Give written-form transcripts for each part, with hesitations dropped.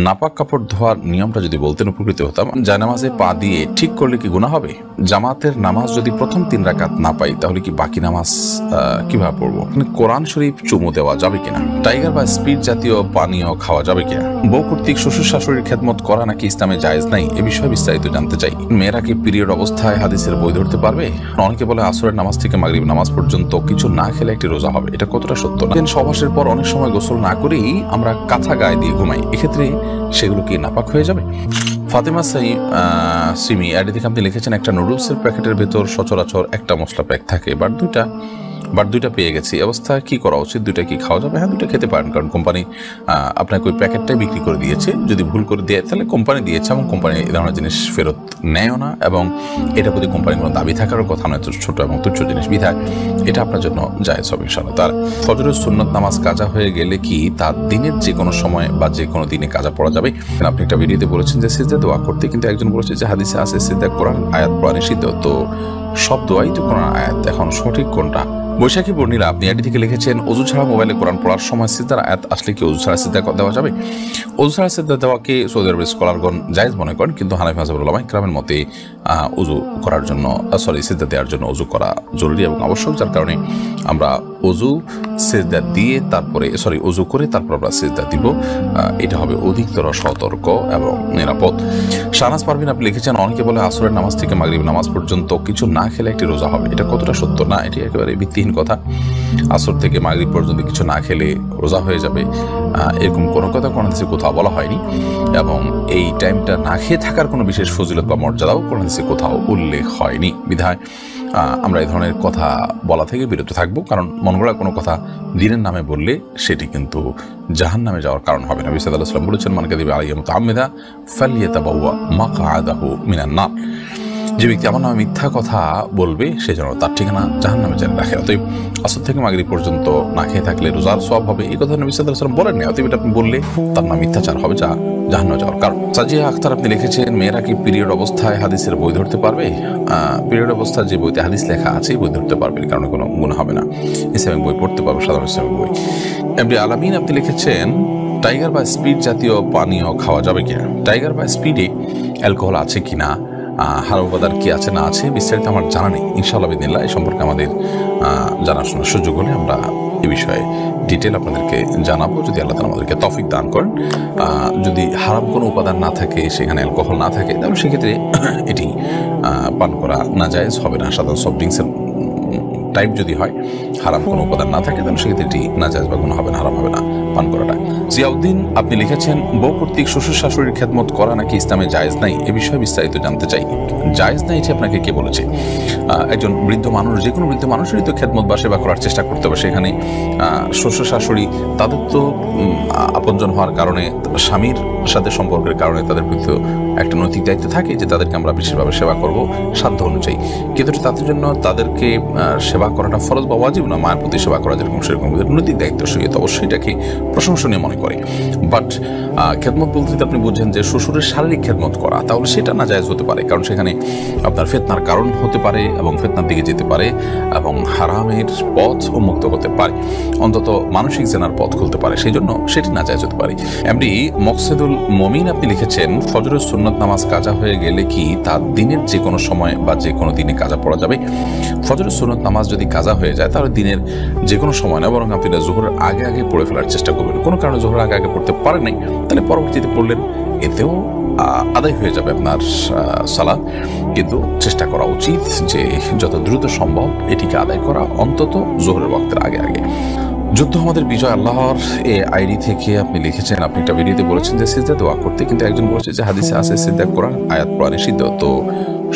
নাপাক কাপড় ধোয়ার নিয়মটা যদি বলতেন উপকৃত হতাম। জায়নামাজে পা দিয়ে ঠিক করলে কি গুনাহ হবে? জামাতের নামাজ যদি প্রথম 3 রাকাত না পাই তাহলে কি বাকি নামাজ কিভাবে পড়বো? কোরআন শরীফ চুমু দেওয়া যাবে কিনা? টাইগার বা স্পিড জাতীয় পানীয় খাওয়া যাবে কিনা? বউ কর্তৃক শ্বশুর শাশুড়ির খেদমত করা নাকি ইসলামে জায়েজ নাই, এ বিষয়ে বিস্তারিত জানতে চাই। মেয়েরা কি পিরিয়ড অবস্থায় হাদিসের বই ধরতে পারবে? অনেকে বলে আসরের নামাজ থেকে মাগরিব নামাজ পর্যন্ত কিছু না খেলে একটি রোজা হবে, এটা কতটা সত্য? না সহবাসের পর অনেক সময় গোসল না করেই আমরা কাঁথা গায়ে দিয়ে ঘুমাই, এক্ষেত্রে সেগুলো কি নাপাক হয়ে যাবে? ফাতেমা সিমি অ্যাডি থেকে আপনি লিখেছেন, একটা নুডলসের প্যাকেটের ভেতর সচরাচর একটা মশলা প্যাক থাকে, বাট দুইটা পেয়ে গেছি, অবস্থায় কি করা উচিত? দুইটা কি খাওয়া যাবে? হ্যাঁ, দুইটা খেতে পারেন, কারণ কোম্পানি আপনাকে ওই প্যাকেটটাই বিক্রি করে দিয়েছে। যদি ভুল করে দিয়ে তাহলে কোম্পানি দিয়েছে, এবং কোম্পানি এই ধরনের জিনিস ফেরত নেয়ও না, এবং এটা প্রতি কোম্পানির কোনো দাবি থাকারও কথা নয়, ছোট এবং তুচ্ছ জিনিস বিধায় এটা আপনার জন্য জায়েজ হবে ইনশাআল্লাহ। তার ফজরের সুন্নত নামাজ কাজা হয়ে গেলে কি তার দিনের যে কোনো সময় বা যে কোনো দিনে কাজা পড়া যাবে? আপনি একটা ভিডিওতে বলেছেন যে সিজদা দোয়া করতে, কিন্তু একজন বলেছে যে হাদিসে আছে সিজদা কোরআন আয়াত পড়া নিষিদ্ধ, তো সব দোয়াই তো কোরআন আয়াত, এখন সঠিক কোনটা? বৈশাখী বর্ণিলা আপনি এটি থেকে লিখেছেন, অজু ছাড়া মোবাইলে কোরআন পড়ার সময় সিজদার আয়াত আসলে কি অজু ছাড়া সিজদা দেওয়া যাবে? অজু ছাড়া সিজদা দেওয়াকে সৌদি আরবের স্কলারগণ জায়েজ মনে করেন, কিন্তু হানাফি মাযহাবের উলামা ইকরামের মতে অজু করার জন্য সিজদা দেওয়ার জন্য অজু করা জরুরি এবং আবশ্যক, যার কারণে আমরা অজু সিজদা দিয়ে তারপরে অজু করে তারপর আমরা সিজদা দিব, এটা হবে অধিকতর সতর্ক এবং নিরাপদ। শাহনাজ পারভিন আপনি লিখেছেন, অনেকে বলে আসরের নামাজ থেকে মাগরিব নামাজ পর্যন্ত কিছু না খেলে একটি রোজা হবে, এটা কতটা সত্য? না, এটি একেবারে ভিত্তিহীন কথা। আসর থেকে মাগরিব পর্যন্ত কিছু না খেলে রোজা হয়ে যাবে, এরকম কোনো কথা কোরআন হাদিসে কোথাও বলা হয়নি, এবং এই টাইমটা না খেয়ে থাকার কোনো বিশেষ ফজিলত বা মর্যাদাও কোরআন হাদিসে কোথাও উল্লেখ হয়নি, বিধায় আমরা এই ধরনের কথা বলা থেকে বিরত থাকবো, কারণ মন গড়া কোনো কথা দিনের নামে বললে সেটি কিন্তু জাহান্নামে যাওয়ার কারণ হবে না। নবী সাল্লাল্লাহু আলাইহি ওয়াসাল্লাম বলেছেন, মান কাযিবা আলাইয়া মুতাআম্মিদা ফালইয়াতাবাওয়া মাকআদাহু মিনান নার। যে ব্যক্তি আমার নামে মিথ্যা কথা বলবে সে যেন তার ঠিকানা জাহান্নামে জেনে রাখে। অতএব আসর থেকে মাগরিব পর্যন্ত না খেয়ে থাকলে রোজার সওয়াব হবে, এই কথা নবী সাল্লাল্লাহু আলাইহি ওয়াসাল্লাম বলেন না। অতএব এটা আপনি বললে তার নাম মিথ্যাচার হবে, যা জাহান্নামে যাওয়ার কারণ। সাজিয়া আখতার আপনি লিখেছেন, মেয়েরা কি পিরিয়ড অবস্থায় হাদিসের বই ধরতে পারবে? পিরিয়ড অবস্থায় যে বইতে হাদিস লেখা আছে বই ধরতে পারবে, কারণে কোনো গুনাহ হবে না। ইসলামিক বই পড়তে পারবে, সাধারণ ইসলামিক বই। এমডি আলামিন আপনি লিখেছেন, টাইগার বা স্পিড জাতীয় পানীয় খাওয়া যাবে কিনা? টাইগার বা স্পিডে অ্যালকোহল আছে কিনা, হারাম উপাদান কি আছে না আছে বিস্তারিত আমার জানা নেই। ইনশাআল্লাহ বিদিনিল্লাহ এই সম্পর্কে আমাদের জানাশোনার সুযোগ হলে আমরা এ বিষয়ে ডিটেল আপনাদেরকে জানাবো, যদি আল্লাহ তাআলা আমাদেরকে তৌফিক দান করেন। যদি হারাম কোনো উপাদান না থাকে, সেখানে অ্যালকোহল না থাকে, তাহলে সেক্ষেত্রে এটি পান করা নাজায়েজ হবে না। সাধারণ সফট ড্রিঙ্কসের টাইপ যদি হয়, হারাম কোনো উপাদান না থাকে, তাহলে সেক্ষেত্রে এটি নাজায়েজ বা গুনাহ হবে না, হারাম হবে না পান করাটা। জিয়াউদ্দিন আপনি লিখেছেন, বউ কর্তৃক শ্বশুর শাশুড়ির খেদমত করা নাকি ইসলামে জায়েজ নাই, এ বিষয়ে বিস্তারিত জানতে চাই। জায়েজ নাই এটি আপনাকে কে বলেছে? একজন বৃদ্ধ মানুষ, যে কোনো বৃদ্ধ মানুষেরই তো খেদমত বা সেবা করার চেষ্টা করতে হবে। সেখানে শ্বশুর শাশুড়ি তাদের তো আপনজন হওয়ার কারণে, স্বামীর সাথে সম্পর্কের কারণে তাদের প্রতি একটা নৈতিক দায়িত্ব থাকে যে তাদেরকে আমরা বিশেষভাবে সেবা করব সাধ্য অনুযায়ী, কিন্তু তাদের জন্য তাদেরকে সেবা করাটা ফরজ বা ওয়াজিব না। মায়ের প্রতি সেবা করা যেরকম সেরকম নৈতিক দায়িত্ব, সেটা অবশ্যই এটাকে প্রশংসনীয় মনে করে। বাট খেদমত বলতে আপনি বুঝছেন যে শ্বশুরের শারীরিক খেদমত করা, তাহলে সেটা না জায়েজ হতে পারে, কারণ সেখানে আপনার ফিতনার কারণ হতে পারে এবং ফিতনার দিকে যেতে পারে এবং হারামের পথ উন্মুক্ত করতে পারে, অন্তত মানসিক জেনার পথ খুলতে পারে, সেই জন্য সেটি না জায়েজ হতে পারে। এমডি মকসেদুল মমিন আপনি লিখেছেন, ফজরের সুন্নত নামাজ কাজা হয়ে গেলে কি তার দিনের যে কোনো সময় বা যে কোনো দিনে কাজা পড়া যাবে? ফজরের সুন্নত নামাজ যদি কাজা হয়ে যায় তাহলে দিনের যে কোনো সময় না, বরং আপনি জোহরের আগে আগে পড়ে ফেলার চেষ্টা করবেন। কোনো কারণে জোহরের আগে আগে পড়তে পারেন নাই, তাহলে পরবর্তীতে পড়লেন, এতেও আদায় হয়ে যাবে আপনার সালাত। কিন্তু চেষ্টা করা উচিত যে যত দ্রুত সম্ভব এটিকে আদায় করা, অন্তত জোহরের ওয়াক্তের আগে আগে। যুদ্ধ আমাদের বিজয় আল্লাহর এই আইডি থেকে আপনি লিখেছেন, আপনি একটা ভিডিওতে বলেছেন যে সিজদা দোয়া করতে, কিন্তু একজন বলেছে যে হাদিসে আছে সিজদা কোরআন আয়াত পড়া নিষিদ্ধ, তো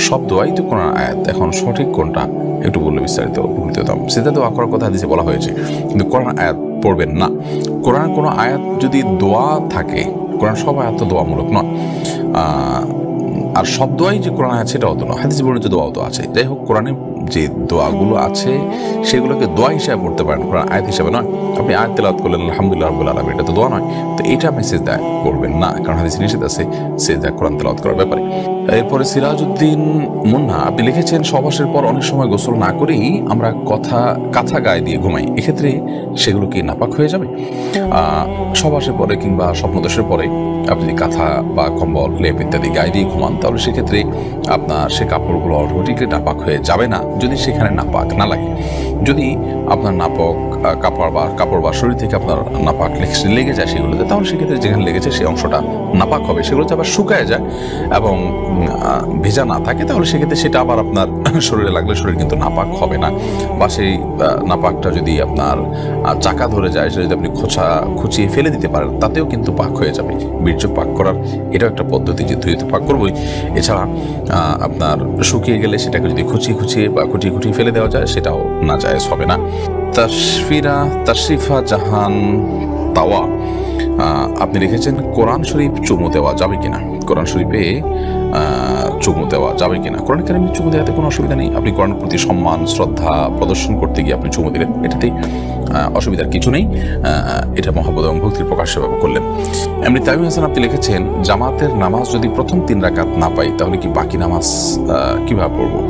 সব দোয়াই তো কোরআন আয়াত, এখন সঠিক কোনটা একটু বললে বিস্তারিত উপকৃত হতাম। সিজদা দোয়া করার কথা হাদিসে বলা হয়েছে, কিন্তু কোরআন আয়াত পড়বেন না। কোরআন কোনো আয়াত যদি দোয়া থাকে, কোরআন সব আয়াত তো দোয়ামূলক নয়, আর সব দোয়াই যে কোরআন আছে সেটাও তো নয়, হাদিসে বর্ণিত দোয়াও তো আছে। যাই হোক, কোরআনে যে দোয়াগুলো আছে সেগুলোকে দোয়া হিসাবে পড়তে পারেন, কোরআন আয়াত হিসাবে নয়। আপনি আয়াত তেলাওয়াত করলেন আলহামদুলিল্লাহ রাব্বিল আলামিন, এটা তো দোয়া নয়, তো এটা আপনি সিজদা করবেন না, কারণ হাদিসে নিষেধ আছে সিজদা কোরআন তেলাওয়াত করার ব্যাপারে। এরপরে সিরাজউদ্দিন মুন্না আপনি লিখেছেন, সহবাসের পর অনেক সময় গোসল না করেই আমরা কাঁথা গায়ে দিয়ে ঘুমাই, এক্ষেত্রে সেগুলো কি নাপাক হয়ে যাবে? সহবাসের পরে কিংবা স্বপ্নদোষের পরে আপনি যদি কাঁথা বা কম্বল লেপ ইত্যাদি গায়ে দিয়ে ঘুমান, তাহলে সেক্ষেত্রে আপনার সে কাপড়গুলো অটোমেটিকলি নাপাক হয়ে যাবে না যদি সেখানে নাপাক না লাগে। যদি আপনার নাপাক কাপড় বা শরীর থেকে আপনার নাপাক লেগে যায় সেগুলোতে, তাহলে সেক্ষেত্রে যেখানে লেগেছে সেই অংশটা নাপাক হবে। সেগুলো যদি আবার শুকায় যায় এবং ভেজা না থাকে, তাহলে সেক্ষেত্রে সেটা আবার আপনার শরীরে লাগলে শরীর কিন্তু নাপাক হবে না। বা সেই নাপাকটা যদি আপনার চাকা ধরে যায়, সেটা যদি আপনি খুঁচিয়ে ফেলে দিতে পারেন, তাতেও কিন্তু পাক হয়ে যাবে। বীর্য পাক করার এটাও একটা পদ্ধতি, যে ধুয়ে তো পাক করবোই। এছাড়া আপনার শুকিয়ে গেলে সেটাকে যদি খুঁচিয়ে বা খুঁটিয়ে ফেলে দেওয়া যায়, সেটাও না জায়েজ হবে না। তাশরিফা জাহান তাওয়া আপনি লিখেছেন, কোরআন শরীফ চুমু দেওয়া যাবে কিনা? কোরআন শরীফে চুমু দেওয়া যাবে কিনা? কোরআন কারিমে চুমু দেওয়াতে কোনো অসুবিধা নেই। আপনি কোরআনের প্রতি সম্মান শ্রদ্ধা প্রদর্শন করতে গিয়ে আপনি চুমু দিলেন, এটাতেই অসুবিধার কিছু নেই। এটা মহব্বত এবং ভক্তির প্রকাশ সেভাবে করলেন। এমনি তামিম হাসান আপনি লিখেছেন, জামাতের নামাজ যদি প্রথম 3 রাকাত না পাই, তাহলে কি বাকি নামাজ কিভাবে পড়বো?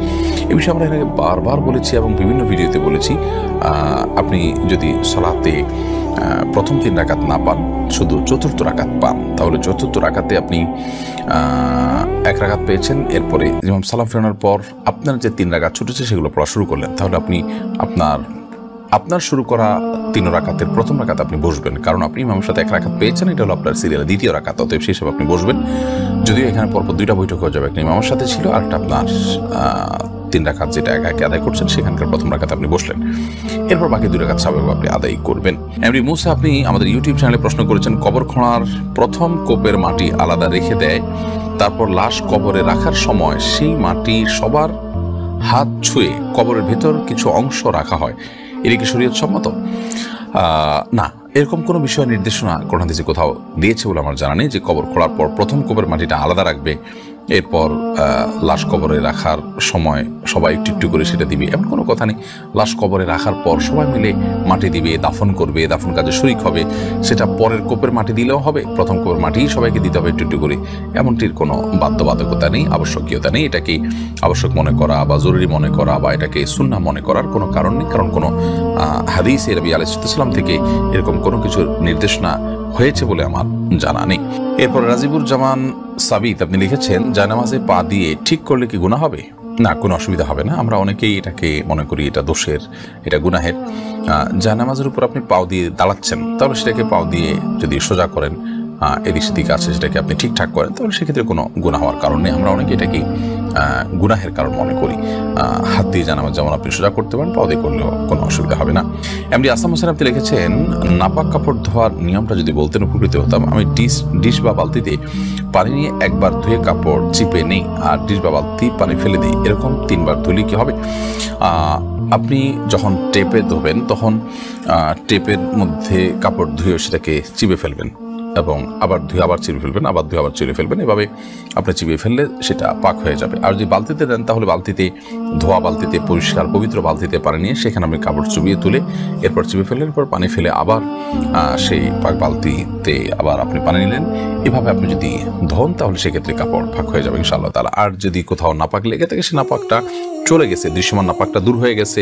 এ বিষয়ে আমরা এর আগে বারবার বলেছি এবং বিভিন্ন ভিডিওতে বলেছি। আপনি যদি সালাতে প্রথম 3 রাকাত না পান, শুধু চতুর্থ রাকাত পান, তাহলে চতুর্থ রাকাতে আপনি 1 রাকাত পেয়েছেন, এরপরে ইমাম সালাম ফেরানোর পর আপনার যে 3 রাকাত ছুটেছে সেগুলো পড়া শুরু করলেন, তাহলে আপনি আপনার শুরু করা 3 রাকাতের প্রথম রাকাত আপনি বসবেন। কারণ আপনি ইমামের সাথে 1 রাকাত পেয়েছেন, এটা হলো আপনার সিরিয়ালের 2য় রাকাত, অতএব সেই হিসাবে আপনি বসবেন। যদিও এখানে পরপর 2টা বৈঠক হয়ে যাবে, একটা ইমামের সাথে ছিল আর একটা আপনার 3 রাকাত যেটা একে আদায় করছেন সেখানকার প্রথম রাকাত আপনি বসলেন, এরপর বাকি 2 রাকাত স্বাভাবিক আপনি আদায় করবেন। এমনি মুসা আপনি আমাদের ইউটিউব চ্যানেলে প্রশ্ন করেছেন, কবর খোঁড়ার প্রথম কোপের মাটি আলাদা রেখে দেয়, তারপর লাশ কবরে রাখার সময় সেই মাটি সবার হাত ছুঁয়ে কবরের ভেতর কিছু অংশ রাখা হয়, এটা কি শরীয়ত সম্মত? না, এরকম কোনো বিষয় নির্দেশনা কোরআন হাদিসে কোথাও দিয়েছে বলে আমার জানা নেই যে কবর খোঁড়ার পর প্রথম কোপের মাটিটা আলাদা রাখবে, এরপর লাশ কবরে রাখার সময় সবাই একটু করে সেটা দিবে, এমন কোনো কথা নেই। লাশ কবরে রাখার পর সবাই মিলে মাটি দিবে, দাফন করবে, দাফন কাজে শরিক হবে, সেটা পরের কোপের মাটি দিলেও হবে, প্রথম কোপের মাটি সবাইকে দিতে হবে একটু করে, এমনটির কোনো বাধ্যবাধকতা নেই, আবশ্যকীয়তা নেই। এটাকে আবশ্যক মনে করা বা জরুরি মনে করা বা এটাকে সুন্নাহ মনে করার কোনো কারণ নেই, কারণ কোনো হাদিসে নবী আলাইহিস সালাম থেকে এরকম কোনো কিছুর নির্দেশনা হয়েছে বলে আমার জানা নেই। এরপর রাজিবুর জামান সাবিত আপনি লিখেছেন, জায়নামাজে পা দিয়ে ঠিক করলে কি গুনাহ হবে? না, কোনো অসুবিধা হবে না। আমরা অনেকেই এটাকে মনে করি এটা দোষের, এটা গুনাহের। জায়নামাজের উপর আপনি পাও দিয়ে দাঁড়াচ্ছেন, তাহলে সেটাকে পাও দিয়ে যদি সোজা করেন, এদিক সেদিক আছে সেটাকে আপনি ঠিকঠাক করেন, তাহলে সেক্ষেত্রে কোনো গুনাহ হওয়ার কারণ নেই। আমরা অনেকে এটাকে গুনাহের কারণ মনে করি। হাত দিয়ে জানামাজ যেমন আপনি সোজা করতে পারেন, পাও দিয়ে করলেও কোনো অসুবিধা হবে না। এমনি আসাম হোসেন আপনি লিখেছেন, নাপাক কাপড় ধোয়ার নিয়মটা যদি বলতেন উপকৃত হতাম। আমি ডিশ বা বালতিতে পানি নিয়ে একবার ধুয়ে কাপড় চিপে নেই, আর ডিশ বা বালতি পানি ফেলে দিই, এরকম 3 বার ধুলে কি হবে? আপনি যখন টেপে ধোবেন তখন টেপের মধ্যে কাপড় ধুয়ে সেটাকে চিপে ফেলবেন এবং আবার ধুয়ে আবার চিপে ফেলবেন, আবার ধুয়ে আবার চিপে ফেলবেন, এভাবে আপনি চিপে ফেললে সেটা পাক হয়ে যাবে। আর যদি বালতিতে দেন, তাহলে বালতিতে ধোয়া বালতিতে পরিষ্কার পবিত্র বালতিতে পানি নিয়ে সেখানে আপনি কাপড় চুবিয়ে তুলে এরপর চিপে ফেললেন, এরপর পানি ফেলে আবার সেই পাক বালতিতে আবার আপনি পানি নিলেন। এভাবে আপনি যদি ধোন, তাহলে সেক্ষেত্রে কাপড় পাক হয়ে যাবে ইনশাআল্লাহ তাআলা। আর যদি কোথাও নাপাক লেগে থাকে, সে নাপাকটা চলে গেছে, দৃশ্যমান নাপাকটা দূর হয়ে গেছে,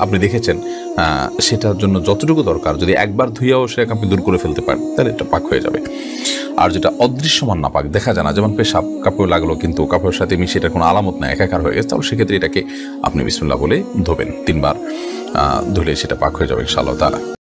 আপনি দেখেছেন, সেটার জন্য যতটুকু দরকার যদি একবার ধুইয়াও সেটাকে আপনি দূর করে ফেলতে পারেন, তাহলে এটা পাক হয়ে যাবে। আর যেটা অদৃশ্যমান নাপাক, দেখা যায় না, যেমন পেশাব কাপড় লাগলো কিন্তু কাপড়ের সাথে মিশে এটার কোনো আলামত না, একাকার হয়ে গেছে, তাহলে সেক্ষেত্রে এটাকে আপনি বিসমিল্লাহ বলে ধোবেন, 3 বার ধুলে সেটা পাক হয়ে যাবে ইনশাআল্লাহ তাআলা।